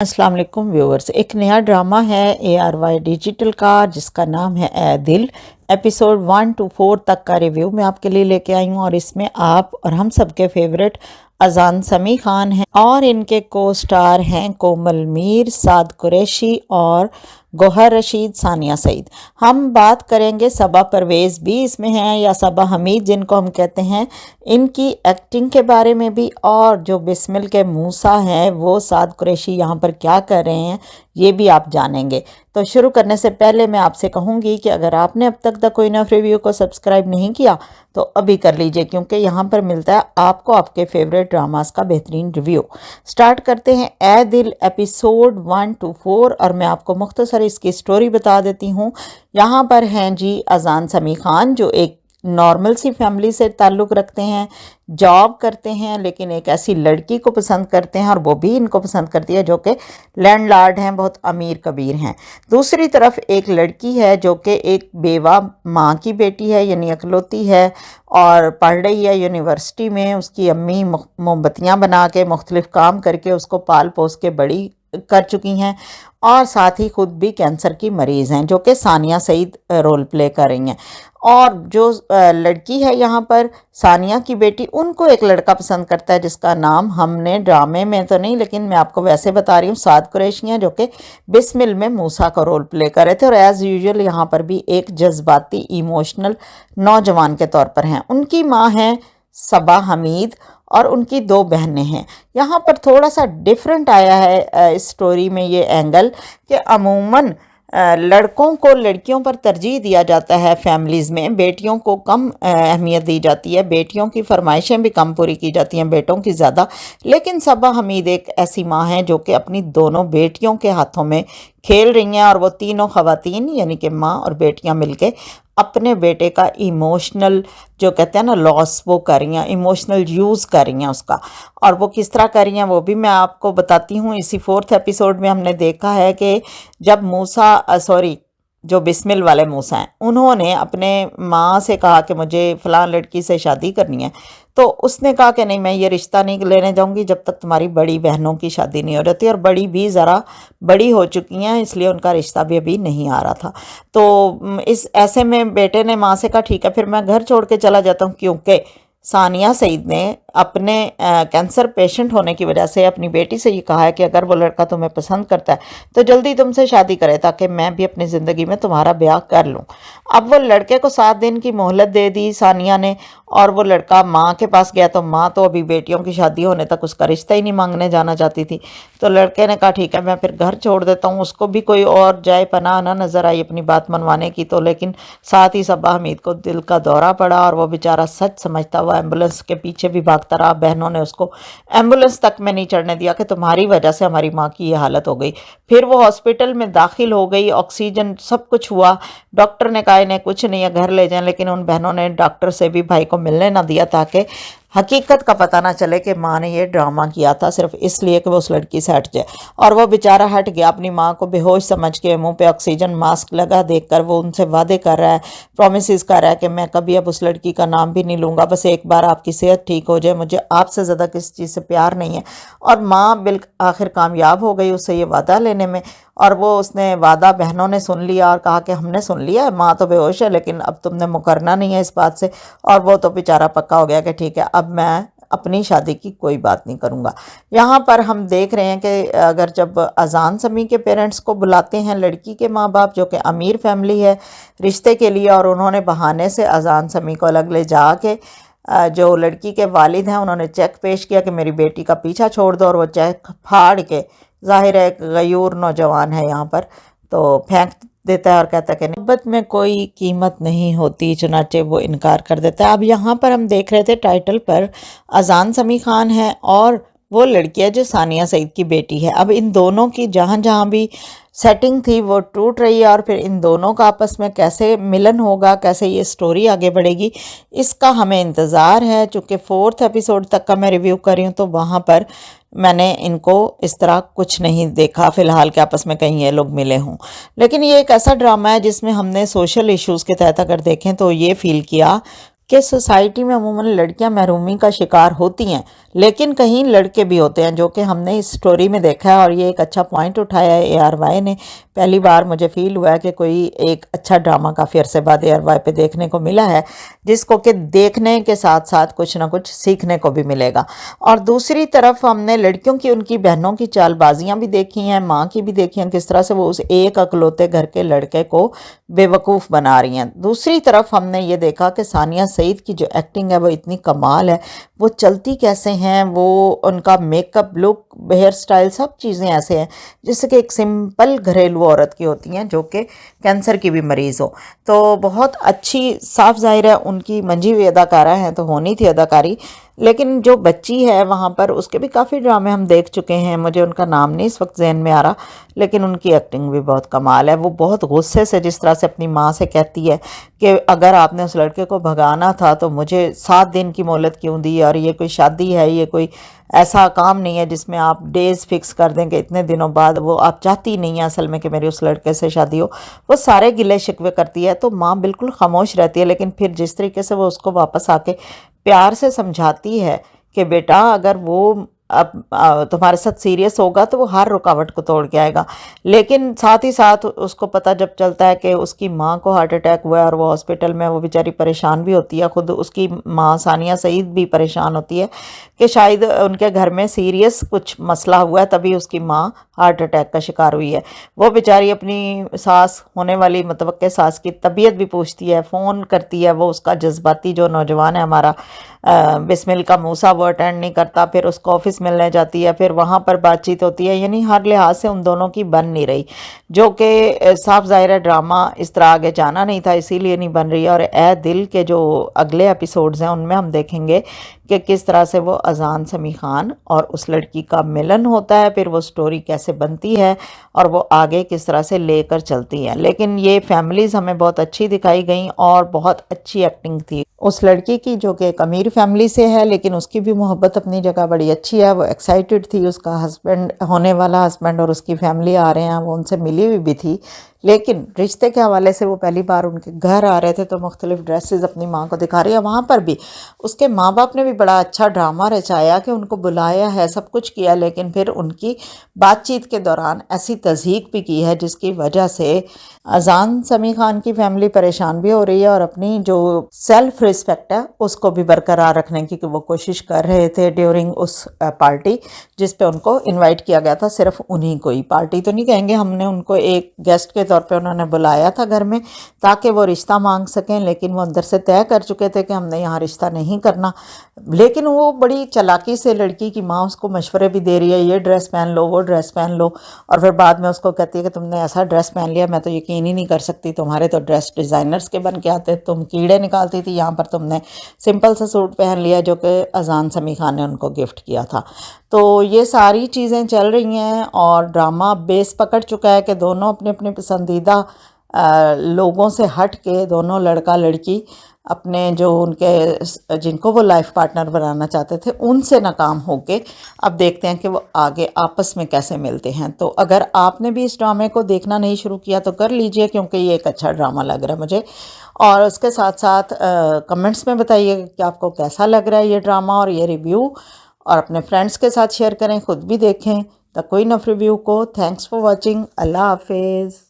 अस्सलाम वालेकुम व्यूअर्स। एक नया ड्रामा है ARY डिजिटल का जिसका नाम है ए दिल। एपिसोड 1 to 4 तक का रिव्यू मैं आपके लिए लेके आई हूँ और इसमें आप और हम सबके फेवरेट अजान समी खान हैं और इनके को स्टार हैं कोमल मीर, साद कुरैशी और गौहर रशीद, सानिया सईद। हम बात करेंगे सबा परवेज़ भी इसमें हैं या सबा हमीद जिनको हम कहते हैं, इनकी एक्टिंग के बारे में भी, और जो बिस्मिल के मूसा हैं वो साद कुरैशी यहाँ पर क्या कर रहे हैं ये भी आप जानेंगे। तो शुरू करने से पहले मैं आपसे कहूँगी कि अगर आपने अब तक द क्वीन ऑफ रिव्यू को सब्सक्राइब नहीं किया तो अभी कर लीजिए, क्योंकि यहाँ पर मिलता है आपको आपके फेवरेट ड्रामास का बेहतरीन रिव्यू। स्टार्ट करते हैं ए दिल एपिसोड 1 to 4 और मैं आपको मुख्तसर इसकी स्टोरी बता देती हूँ। यहाँ पर हैं जी अजान समी खान जो एक नॉर्मल सी फैमिली से ताल्लुक़ रखते हैं, जॉब करते हैं, लेकिन एक ऐसी लड़की को पसंद करते हैं और वो भी इनको पसंद करती है जो कि लैंडलॉर्ड हैं, बहुत अमीर कबीर हैं। दूसरी तरफ एक लड़की है जो कि एक बेवा माँ की बेटी है, यानी अकलौती है और पढ़ रही है यूनिवर्सिटी में। उसकी अम्मी मोमबत्तियाँ बना के मुख्तलिफ काम करके उसको पाल पोस के बड़ी कर चुकी हैं और साथ ही खुद भी कैंसर की मरीज़ हैं, जो कि सानिया सईद रोल प्ले कर रही हैं। और जो लड़की है यहाँ पर सानिया की बेटी, उनको एक लड़का पसंद करता है जिसका नाम हमने ड्रामे में तो नहीं लेकिन मैं आपको वैसे बता रही हूँ, साद कुरैशी हैं जो कि बिस्मिल में मूसा का रोल प्ले कर रहे थे और एज़ यूजुअल यहाँ पर भी एक जज्बाती इमोशनल नौजवान के तौर पर हैं। उनकी माँ हैं सबा हमीद और उनकी 2 बहनें हैं। यहाँ पर थोड़ा सा डिफरेंट आया है इस स्टोरी में ये एंगल कि अमूमन लड़कों को लड़कियों पर तरजीह दिया जाता है फैमिलीज़ में, बेटियों को कम अहमियत दी जाती है, बेटियों की फरमाइशें भी कम पूरी की जाती हैं बेटों की ज़्यादा। लेकिन सबा हमीद एक ऐसी माँ हैं जो कि अपनी दोनों बेटियों के हाथों में खेल रही हैं और वो तीनों ख़वातीन यानी कि माँ और बेटियाँ मिलके अपने बेटे का इमोशनल जो कहते हैं ना लॉस वो कर रही हैं, इमोशनल यूज़ कर रही हैं उसका। और वो किस तरह कर रही हैं वो भी मैं आपको बताती हूँ। इसी 4th एपिसोड में हमने देखा है कि जब मूसा जो बिस्मिल वाले मूसा हैं, उन्होंने अपने माँ से कहा कि मुझे फ़लाँ लड़की से शादी करनी है, तो उसने कहा कि नहीं, मैं ये रिश्ता नहीं लेने जाऊंगी जब तक तुम्हारी बड़ी बहनों की शादी नहीं हो जाती, और बड़ी भी ज़रा बड़ी हो चुकी हैं इसलिए उनका रिश्ता भी अभी नहीं आ रहा था। तो इस ऐसे में बेटे ने माँ से कहा ठीक है फिर मैं घर छोड़ के चला जाता हूँ, क्योंकि सानिया सईद ने अपने कैंसर पेशेंट होने की वजह से अपनी बेटी से ये कहा है कि अगर वो लड़का तुम्हें पसंद करता है तो जल्दी तुमसे शादी करे ताकि मैं भी अपनी ज़िंदगी में तुम्हारा ब्याह कर लूँ। अब वो लड़के को 7 दिन की मोहलत दे दी सानिया ने और वो लड़का माँ के पास गया तो माँ तो अभी बेटियों की शादी होने तक उसका रिश्ता ही नहीं मांगने जाना चाहती थी। तो लड़के ने कहा ठीक है मैं फिर घर छोड़ देता हूँ। उसको भी कोई और जाए पनाह ना नज़र आई अपनी बात मनवाने की, तो लेकिन साथ ही सबा हमीद को दिल का दौरा पड़ा और वो बेचारा सच समझता हुआ एम्बुलेंस के पीछे भी भागता रहा। बहनों ने उसको एम्बुलेंस तक में नहीं चढ़ने दिया कि तुम्हारी वजह से हमारी माँ की ये हालत हो गई। फिर वो हॉस्पिटल में दाखिल हो गई, ऑक्सीजन सब कुछ हुआ, डॉक्टर ने कहा इन्हें कुछ नहीं है घर ले जाएं, लेकिन उन बहनों ने डॉक्टर से भी भाई को मिलने ना दिया ताकि हकीकत का पता ना चले कि माँ ने ये ड्रामा किया था सिर्फ इसलिए कि वो उस लड़की से हट जाए। और वो बेचारा हट गया, अपनी माँ को बेहोश समझ के मुंह पे ऑक्सीजन मास्क लगा देखकर वो उनसे वादे कर रहा है, प्रॉमिसेस कर रहा है कि मैं कभी अब उस लड़की का नाम भी नहीं लूँगा, बस एक बार आपकी सेहत ठीक हो जाए, मुझे आपसे ज़्यादा किसी चीज़ से प्यार नहीं है। और माँ बिल आखिर कामयाब हो गई उससे ये वादा लेने में, और वो उसने वादा बहनों ने सुन लिया और कहा कि हमने सुन लिया है, माँ तो बेहोश है लेकिन अब तुमने मुकरना नहीं है इस बात से। और वो तो बेचारा पक्का हो गया कि ठीक है अब मैं अपनी शादी की कोई बात नहीं करूँगा। यहाँ पर हम देख रहे हैं कि अगर जब अजान समी के पेरेंट्स को बुलाते हैं लड़की के माँ बाप जो कि अमीर फैमिली है रिश्ते के लिए, और उन्होंने बहाने से अजान समी को अलग ले जा के जो लड़की के वालिद हैं उन्होंने चेक पेश किया कि मेरी बेटी का पीछा छोड़ दो, और वो चेक फाड़ के, ज़ाहिर है एक गयूर नौजवान है यहाँ पर, तो फेंक देता है और कहता है कि मोहब्बत में कोई कीमत नहीं होती, चुनाचे वो इनकार कर देता है। अब यहाँ पर हम देख रहे थे टाइटल पर अजान समी खान है और वो लड़की है जो सानिया सईद की बेटी है। अब इन दोनों की जहाँ जहाँ भी सेटिंग थी वो टूट रही है और फिर इन दोनों का आपस में कैसे मिलन होगा, कैसे ये स्टोरी आगे बढ़ेगी, इसका हमें इंतज़ार है। चूँकि 4th एपिसोड तक का मैं रिव्यू कर रही हूँ तो वहाँ पर मैंने इनको इस तरह कुछ नहीं देखा फ़िलहाल कि आपस में कहीं ये लोग मिले हों। लेकिन ये एक ऐसा ड्रामा है जिसमें हमने सोशल इश्यूज़ के तहत अगर देखें तो ये फ़ील किया کہ सोसाइटी में अमूमन लड़कियां महरूमी का शिकार होती हैं, लेकिन कहीं लड़के भी होते हैं, जो कि हमने इस स्टोरी में देखा है। और ये एक अच्छा पॉइंट उठाया है ARY ने। पहली बार मुझे फील हुआ है कि कोई एक अच्छा ड्रामा काफ़ी अरसे बाद ARY पे देखने को मिला है, जिसको कि देखने के साथ साथ कुछ ना कुछ सीखने को भी मिलेगा। और दूसरी तरफ हमने लड़कियों की, उनकी बहनों की चालबाजियाँ भी देखी हैं, माँ की भी देखी हैं, किस तरह से वो उस एक अकलौते घर के लड़के को बेवकूफ़ बना रही हैं। दूसरी तरफ हमने ये देखा कि सानिया सईद की जो एक्टिंग है वो इतनी कमाल है, वो चलती कैसे हैं, वो उनका मेकअप, लुक, हेयर स्टाइल, सब चीज़ें ऐसे हैं जैसे कि एक सिंपल घरेलू औरत की होती हैं जो कि कैंसर की भी मरीज़ हो। तो बहुत अच्छी, साफ ज़ाहिर है उनकी मंझी हुई अदाकारा हैं तो होनी थी अदाकारी, लेकिन जो बच्ची है वहाँ पर उसके भी काफ़ी ड्रामे हम देख चुके हैं, मुझे उनका नाम नहीं इस वक्त जहन में आ रहा, लेकिन उनकी एक्टिंग भी बहुत कमाल है। वो बहुत गुस्से से जिस तरह से अपनी माँ से कहती है कि अगर आपने उस लड़के को भगाना था तो मुझे 7 दिन की मोहलत क्यों दी, और ये कोई शादी है, ये कोई ऐसा काम नहीं है जिसमें आप डेज़ फिक्स कर दें कि इतने दिनों बाद, वो आप चाहती नहीं है असल में कि मेरी उस लड़के से शादी हो। वो सारे गिले शिकवे करती है तो माँ बिल्कुल खामोश रहती है, लेकिन फिर जिस तरीके से वो उसको वापस आके प्यार से समझाती है कि बेटा अगर वो अब तुम्हारे साथ सीरियस होगा तो वो हर रुकावट को तोड़ के आएगा। लेकिन साथ ही साथ उसको पता जब चलता है कि उसकी माँ को हार्ट अटैक हुआ है और वो हॉस्पिटल में, वो बेचारी परेशान भी होती है, ख़ुद उसकी माँ सानिया सईद भी परेशान होती है कि शायद उनके घर में सीरियस कुछ मसला हुआ है तभी उसकी माँ हार्ट अटैक का शिकार हुई है। वो बेचारी अपनी सास, होने वाली मतवक्के सास की तबीयत भी पूछती है, फ़ोन करती है, वो उसका जज्बाती जो नौजवान है हमारा बिस्मिल का मूसा, वो अटेंड नहीं करता, फिर उसको ऑफिस मिलने जाती है, फिर वहाँ पर बातचीत होती है, यानी हर लिहाज से उन दोनों की बन नहीं रही, जो कि साफ ज़ाहिर है ड्रामा इस तरह आगे जाना नहीं था, इसीलिए नहीं बन रही है। और ए दिल के जो अगले एपिसोड्स हैं उनमें हम देखेंगे कि किस तरह से वो अजान समी खान और उस लड़की का मिलन होता है, फिर वो स्टोरी कैसे बनती है और वो आगे किस तरह से लेकर चलती है। लेकिन ये फैमिलीज़ हमें बहुत अच्छी दिखाई गई और बहुत अच्छी एक्टिंग थी उस लड़की की, जो कि एक अमीर फैमिली से है, लेकिन उसकी भी मोहब्बत अपनी जगह बड़ी अच्छी है। वो एक्साइटेड थी, उसका हस्बैंड, होने वाला हस्बैंड और उसकी फैमिली आ रहे हैं, वो उनसे मिली हुई भी थी, लेकिन रिश्ते के हवाले से वो पहली बार उनके घर आ रहे थे तो मुख्तलिफ ड्रेसेस अपनी माँ को दिखा रही है। वहाँ पर भी उसके माँ बाप ने भी बड़ा अच्छा ड्रामा रचाया कि उनको बुलाया है, सब कुछ किया, लेकिन फिर उनकी बातचीत के दौरान ऐसी तज़हीक भी की है जिसकी वजह से अजान समी खान की फैमिली परेशान भी हो रही है और अपनी जो सेल्फ रिस्पेक्ट है उसको भी बरकरार रखने की वो कोशिश कर रहे थे ड्यूरिंग उस पार्टी जिस पे उनको इनवाइट किया गया था। सिर्फ उन्हीं को ही, पार्टी तो नहीं कहेंगे, हमने उनको एक गेस्ट के तौर पे उन्होंने बुलाया था घर में ताकि वो रिश्ता मांग सकें, लेकिन वो अंदर से तय कर चुके थे कि हमने यहाँ रिश्ता नहीं करना। लेकिन वो बड़ी चालाकी से, लड़की की माँ उसको मशवरे भी दे रही है, ये ड्रेस पहन लो, वो ड्रेस पहन लो, और फिर बाद में उसको कहती है कि तुमने ऐसा ड्रेस पहन लिया, मैं तो यकीन ही नहीं कर सकती, तुम्हारे तो ड्रेस डिज़ाइनर्स के बन के आते, तुम कीड़े निकालती थी, यहाँ पर तुमने सिंपल सा सूट पहन लिया जो कि अजान समी खान ने उनको गिफ्ट किया था। तो ये सारी चीज़ें चल रही हैं और ड्रामा बेस पकड़ चुका है कि दोनों अपने अपने पसंदीदा लोगों से हट के, दोनों लड़का लड़की अपने जो उनके, जिनको वो लाइफ पार्टनर बनाना चाहते थे, उनसे नाकाम होके अब देखते हैं कि वो आगे आपस में कैसे मिलते हैं। तो अगर आपने भी इस ड्रामे को देखना नहीं शुरू किया तो कर लीजिए, क्योंकि ये एक अच्छा ड्रामा लग रहा है मुझे। और उसके साथ साथ कमेंट्स में बताइए कि आपको कैसा लग रहा है ये ड्रामा और ये रिव्यू, और अपने फ्रेंड्स के साथ शेयर करें, ख़ुद भी देखें द क्वीन ऑफ रिव्यू को। Thanks for watching. अल्लाह हाफिज़।